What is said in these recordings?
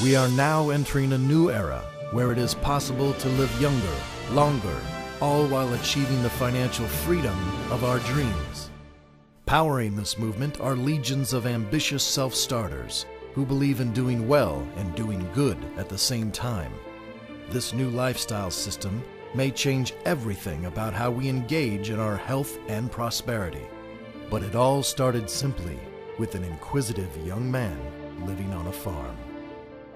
We are now entering a new era where it is possible to live younger, longer, all while achieving the financial freedom of our dreams. Powering this movement are legions of ambitious self-starters who believe in doing well and doing good at the same time. This new lifestyle system may change everything about how we engage in our health and prosperity. But it all started simply with an inquisitive young man living on a farm.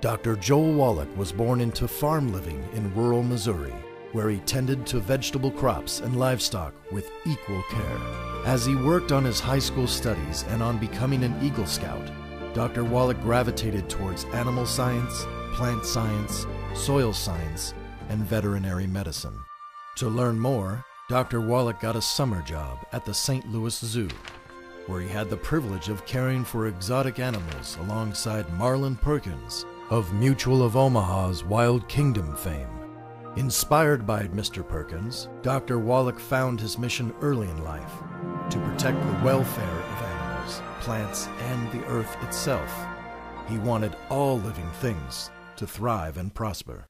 Dr. Joel Wallach was born into farm living in rural Missouri, where he tended to vegetable crops and livestock with equal care. As he worked on his high school studies and on becoming an Eagle Scout, Dr. Wallach gravitated towards animal science, plant science, soil science, and veterinary medicine. To learn more, Dr. Wallach got a summer job at the St. Louis Zoo, where he had the privilege of caring for exotic animals alongside Marlin Perkins of Mutual of Omaha's Wild Kingdom fame. Inspired by Mr. Perkins, Dr. Wallach found his mission early in life to protect the welfare of animals, plants, and the earth itself. He wanted all living things to thrive and prosper.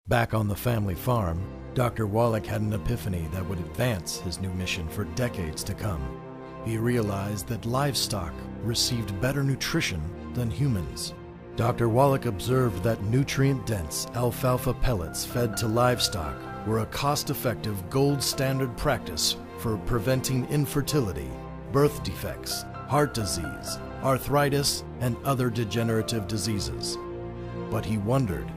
Back on the family farm, Dr. Wallach had an epiphany that would advance his new mission for decades to come. He realized that livestock received better nutrition than humans. Dr. Wallach observed that nutrient-dense alfalfa pellets fed to livestock were a cost-effective gold standard practice for preventing infertility, birth defects, heart disease, arthritis, and other degenerative diseases. But he wondered,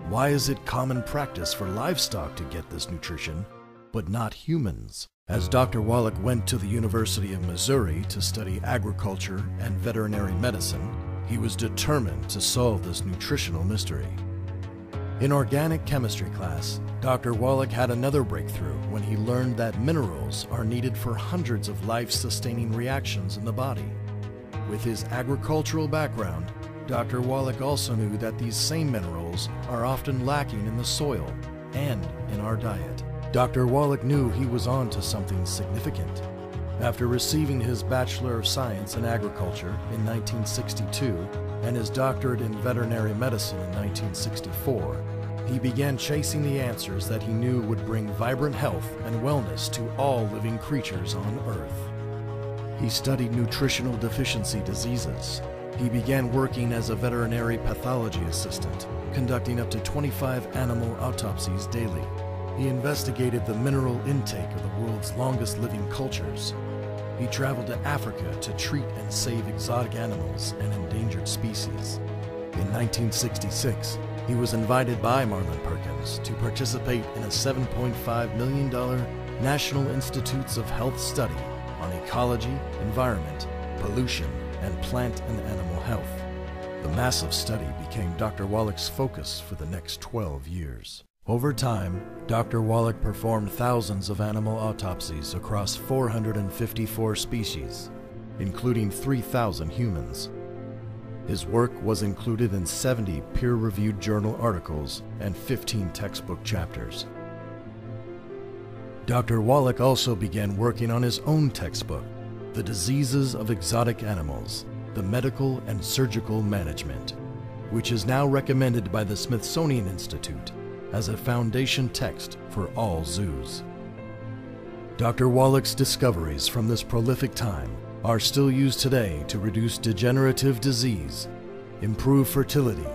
why is it common practice for livestock to get this nutrition, but not humans? As Dr. Wallach went to the University of Missouri to study agriculture and veterinary medicine, he was determined to solve this nutritional mystery. In organic chemistry class, Dr. Wallach had another breakthrough when he learned that minerals are needed for hundreds of life-sustaining reactions in the body. With his agricultural background, Dr. Wallach also knew that these same minerals are often lacking in the soil and in our diet. Dr. Wallach knew he was on to something significant. After receiving his Bachelor of Science in Agriculture in 1962 and his doctorate in veterinary medicine in 1964, he began chasing the answers that he knew would bring vibrant health and wellness to all living creatures on Earth. He studied nutritional deficiency diseases. He began working as a veterinary pathology assistant, conducting up to 25 animal autopsies daily. He investigated the mineral intake of the world's longest living cultures. He traveled to Africa to treat and save exotic animals and endangered species. In 1966, he was invited by Marlin Perkins to participate in a $7.5 million National Institutes of Health study on ecology, environment, pollution, and plant and animal health. The massive study became Dr. Wallach's focus for the next 12 years. Over time, Dr. Wallach performed thousands of animal autopsies across 454 species, including 3,000 humans. His work was included in 70 peer-reviewed journal articles and 15 textbook chapters. Dr. Wallach also began working on his own textbook, The Diseases of Exotic Animals, the Medical and Surgical Management, which is now recommended by the Smithsonian Institute as a foundation text for all zoos. Dr. Wallach's discoveries from this prolific time are still used today to reduce degenerative disease, improve fertility,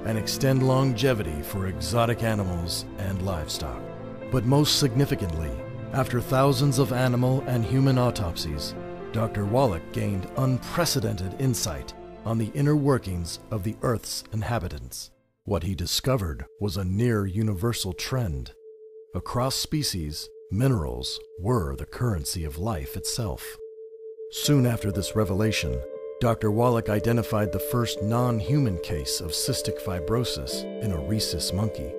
and extend longevity for exotic animals and livestock. But most significantly, after thousands of animal and human autopsies, Dr. Wallach gained unprecedented insight on the inner workings of the Earth's inhabitants. What he discovered was a near-universal trend. Across species, minerals were the currency of life itself. Soon after this revelation, Dr. Wallach identified the first non-human case of cystic fibrosis in a rhesus monkey.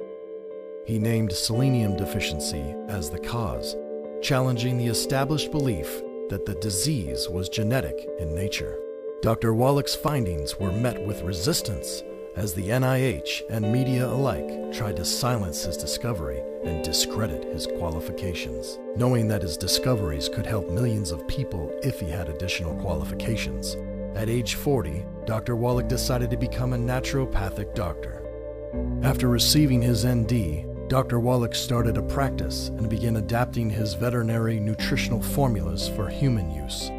He named selenium deficiency as the cause, challenging the established belief that the disease was genetic in nature. Dr. Wallach's findings were met with resistance as the NIH and media alike tried to silence his discovery and discredit his qualifications. Knowing that his discoveries could help millions of people if he had additional qualifications, at age 40, Dr. Wallach decided to become a naturopathic doctor. After receiving his ND, Dr. Wallach started a practice and began adapting his veterinary nutritional formulas for human use.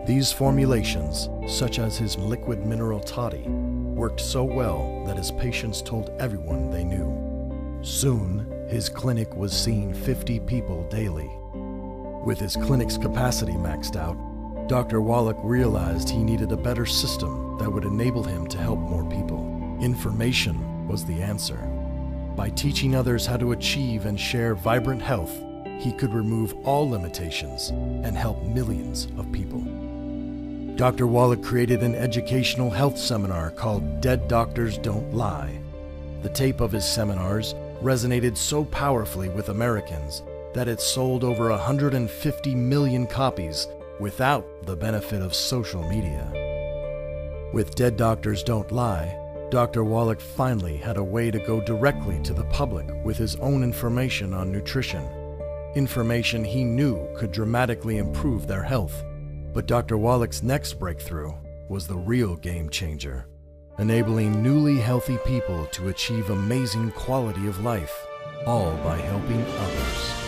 These formulations, such as his liquid mineral toddy, worked so well that his patients told everyone they knew. Soon, his clinic was seeing 50 people daily. With his clinic's capacity maxed out, Dr. Wallach realized he needed a better system that would enable him to help more people. Information was the answer. By teaching others how to achieve and share vibrant health, he could remove all limitations and help millions of people. Dr. Wallach created an educational health seminar called Dead Doctors Don't Lie. The tape of his seminars resonated so powerfully with Americans that it sold over 150 million copies without the benefit of social media. With Dead Doctors Don't Lie, Dr. Wallach finally had a way to go directly to the public with his own information on nutrition, information he knew could dramatically improve their health. But Dr. Wallach's next breakthrough was the real game changer, enabling newly healthy people to achieve amazing quality of life, all by helping others.